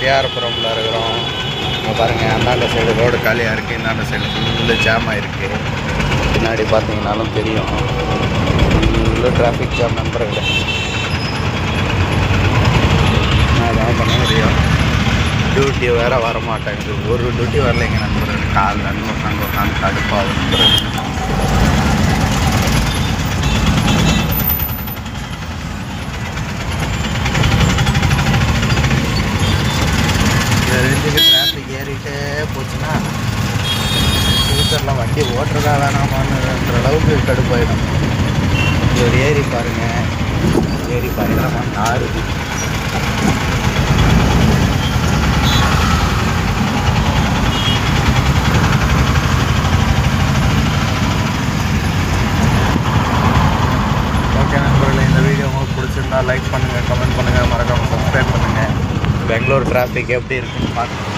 கேஆர்புரமில் இருக்கிறோம். இங்கே பாருங்கள், அந்தாண்ட சைடு ரோடு காலியாக இருக்குது, இந்தாண்ட சைடு ஃபுல்லு ஜாம் ஆகிருக்கு. பின்னாடி பார்த்தீங்கன்னாலும் தெரியும், ஃபுல்லு டிராஃபிக் ஜாம் நண்பர்களே. நான் தான் பண்ண முடியும், டியூட்டி வேறு வரமாட்டேங்குது. ஒரு டியூட்டி வரலைங்க நண்பர்கள். காலில் உட்காந்து கடுப்பாக ரேஞ்சுக்கு டிராஃபிக் ஏறிட்டே போச்சுன்னா ஃபியூச்சரில் வண்டி ஓட்டுறதா வேணாமான்ற அளவுக்கு கடுப்பாயிடும். இது ஒரு ஏரி பாருங்கள், ஏரி பயங்கரமாக ஆறுது. ஓகே நண்பர்களே, இந்த வீடியோ உங்களுக்கு பிடிச்சிருந்தா லைக் பண்ணுங்கள், கமெண்ட் பண்ணுங்கள், மறக்காமல் சப்ஸ்கிரைப் பண்ணுங்கள். பெங்களூர் டிராஃபிக் எப்படி இருக்குன்னு பார்த்து